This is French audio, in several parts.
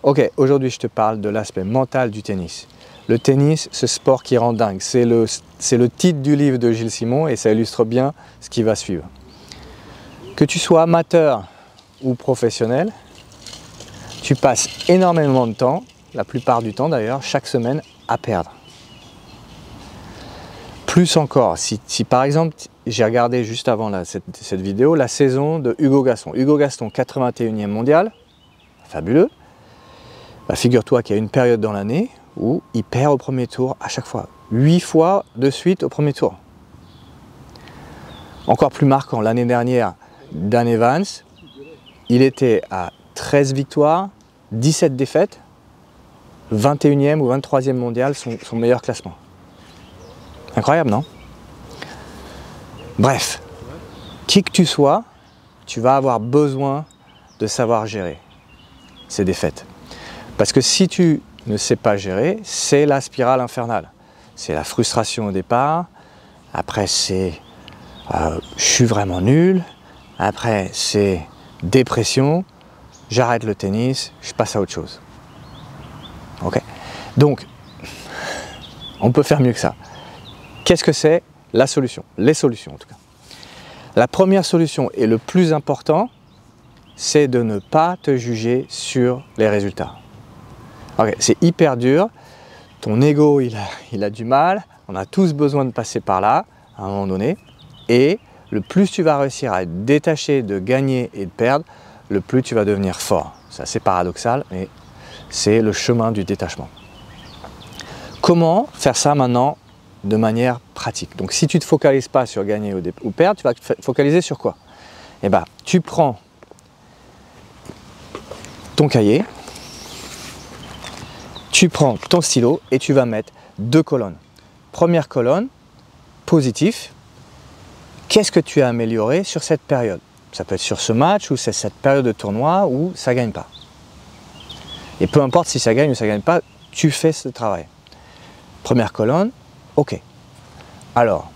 Ok, aujourd'hui je te parle de l'aspect mental du tennis. Le tennis, ce sport qui rend dingue, c'est le titre du livre de Gilles Simon et ça illustre bien ce qui va suivre. Que tu sois amateur ou professionnel, tu passes énormément de temps, la plupart du temps d'ailleurs, chaque semaine, à perdre. Plus encore, si par exemple, j'ai regardé juste avant cette vidéo, la saison de Hugo Gaston. Hugo Gaston, 81e mondial, fabuleux. Bah, figure-toi qu'il y a une période dans l'année où il perd au premier tour à chaque fois. 8 fois de suite au premier tour. Encore plus marquant, l'année dernière, Dan Evans, il était à 13 victoires, 17 défaites, 21e ou 23e mondial, son meilleur classement. Incroyable, non? Bref, qui que tu sois, tu vas avoir besoin de savoir gérer ces défaites. Parce que si tu ne sais pas gérer, c'est la spirale infernale. C'est la frustration au départ, après c'est je suis vraiment nul, après c'est dépression, j'arrête le tennis, je passe à autre chose. Ok? Donc, on peut faire mieux que ça. Qu'est-ce que c'est la solution? Les solutions en tout cas. La première solution et le plus important, c'est de ne pas te juger sur les résultats. Okay, c'est hyper dur, ton ego il a du mal, on a tous besoin de passer par là à un moment donné, et le plus tu vas réussir à être détaché de gagner et de perdre, le plus tu vas devenir fort. C'est assez paradoxal, mais c'est le chemin du détachement. Comment faire ça maintenant de manière pratique? Donc si tu ne te focalises pas sur gagner ou perdre, tu vas te focaliser sur quoi? Eh bien, tu prends ton cahier, tu prends ton stylo et tu vas mettre 2 colonnes. Première colonne, positif. Qu'est-ce que tu as amélioré sur cette période? Ça peut être sur ce match ou c'est cette période de tournoi où ça ne gagne pas. Et peu importe si ça gagne ou ça ne gagne pas, tu fais ce travail. Première colonne, ok. Alors,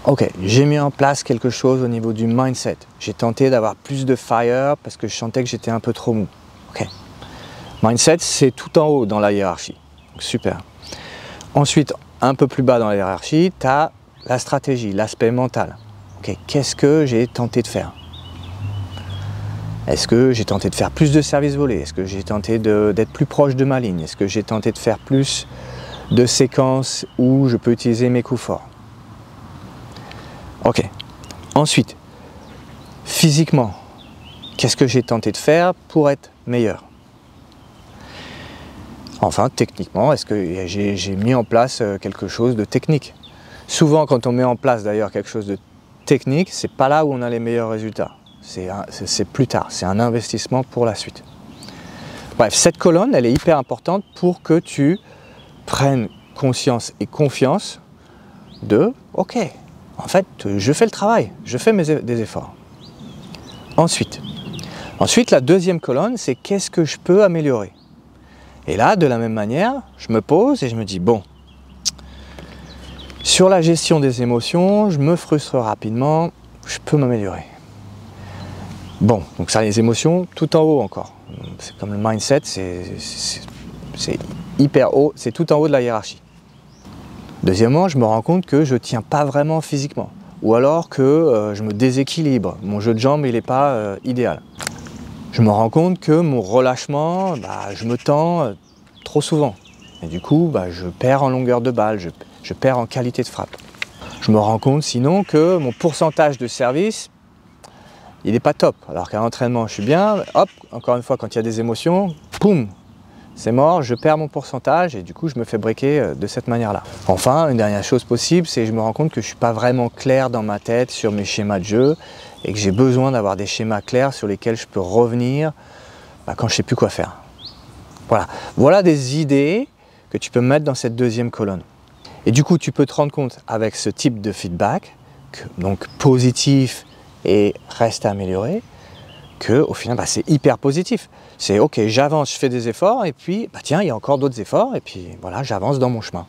ok, j'ai mis en place quelque chose au niveau du mindset. J'ai tenté d'avoir plus de fire parce que je sentais que j'étais un peu trop mou. Ok. Mindset, c'est tout en haut dans la hiérarchie. Donc, super. Ensuite, un peu plus bas dans la hiérarchie, tu as la stratégie, l'aspect mental. Okay. Qu'est-ce que j'ai tenté de faire? Est-ce que j'ai tenté de faire plus de services volés? Est-ce que j'ai tenté d'être plus proche de ma ligne? Est-ce que j'ai tenté de faire plus de séquences où je peux utiliser mes coups forts? Ok. Ensuite, physiquement, qu'est-ce que j'ai tenté de faire pour être meilleur? Enfin, techniquement, est-ce que j'ai mis en place quelque chose de technique? Souvent, quand on met en place d'ailleurs quelque chose de technique, c'est pas là où on a les meilleurs résultats. C'est plus tard, c'est un investissement pour la suite. Bref, cette colonne, elle est hyper importante pour que tu prennes conscience et confiance de « Ok, en fait, je fais le travail, je fais des efforts. » Ensuite, la deuxième colonne, c'est « Qu'est-ce que je peux améliorer ?» Et là, de la même manière, je me pose et je me dis, bon, sur la gestion des émotions, je me frustre rapidement, je peux m'améliorer. Bon, donc ça, les émotions, tout en haut encore. C'est comme le mindset, c'est hyper haut, c'est tout en haut de la hiérarchie. Deuxièmement, je me rends compte que je ne tiens pas vraiment physiquement, ou alors que je me déséquilibre, mon jeu de jambes, il n'est pas idéal. Je me rends compte que mon relâchement, je me tends trop souvent. Et du coup, je perds en longueur de balle, je perds en qualité de frappe. Je me rends compte sinon que mon pourcentage de service, il n'est pas top. Alors qu'à l'entraînement, je suis bien, hop, encore une fois, quand il y a des émotions, boum, c'est mort, je perds mon pourcentage et du coup, je me fais breaker de cette manière-là. Enfin, une dernière chose possible, c'est que je me rends compte que je ne suis pas vraiment clair dans ma tête sur mes schémas de jeu et que j'ai besoin d'avoir des schémas clairs sur lesquels je peux revenir quand je ne sais plus quoi faire. Voilà des idées que tu peux mettre dans cette deuxième colonne. Et du coup, tu peux te rendre compte avec ce type de feedback, donc positif et reste à améliorer, qu'au final, c'est hyper positif. C'est ok, j'avance, je fais des efforts, et puis, tiens, il y a encore d'autres efforts, et puis voilà, j'avance dans mon chemin.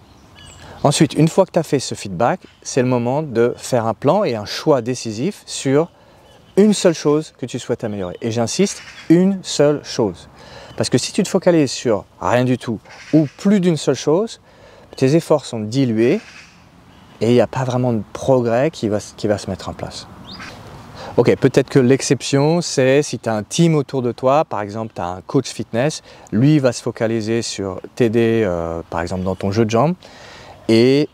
Ensuite, une fois que tu as fait ce feedback, c'est le moment de faire un plan et un choix décisif sur une seule chose que tu souhaites améliorer. Et j'insiste, une seule chose. Parce que si tu te focalises sur rien du tout ou plus d'une seule chose, tes efforts sont dilués et il n'y a pas vraiment de progrès qui va se mettre en place. Ok, peut-être que l'exception, c'est si tu as un team autour de toi, par exemple, tu as un coach fitness, lui va se focaliser sur t'aider, par exemple, dans ton jeu de jambes, et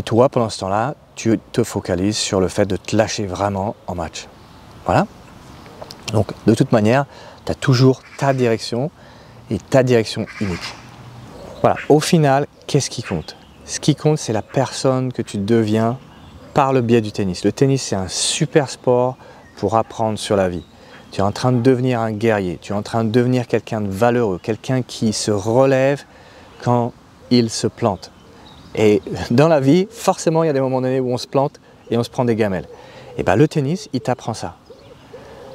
toi, pendant ce temps-là, tu te focalises sur le fait de te lâcher vraiment en match. Voilà. Donc, de toute manière, tu as toujours ta direction et ta direction unique. Voilà, au final, qu'est-ce qui compte? Ce qui compte, c'est la personne que tu deviens par le biais du tennis. Le tennis, c'est un super sport pour apprendre sur la vie. Tu es en train de devenir un guerrier, tu es en train de devenir quelqu'un de valeureux, quelqu'un qui se relève quand il se plante. Et dans la vie, forcément, il y a des moments donnés où on se plante et on se prend des gamelles. Et bien, le tennis, il t'apprend ça.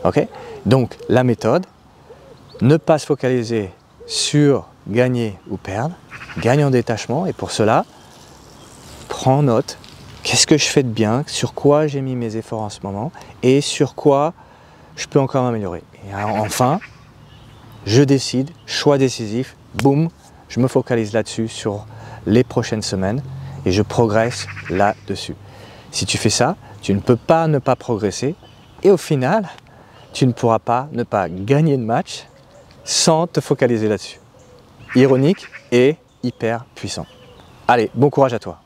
Ok? Donc, la méthode, ne pas se focaliser sur gagner ou perdre, gagne en détachement, et pour cela, prends note. Qu'est-ce que je fais de bien? Sur quoi j'ai mis mes efforts en ce moment? Et sur quoi je peux encore m'améliorer? Et enfin, je décide, choix décisif, boum, je me focalise là-dessus sur les prochaines semaines et je progresse là-dessus. Si tu fais ça, tu ne peux pas ne pas progresser et au final, tu ne pourras pas ne pas gagner de match sans te focaliser là-dessus. Ironique et hyper puissant. Allez, bon courage à toi!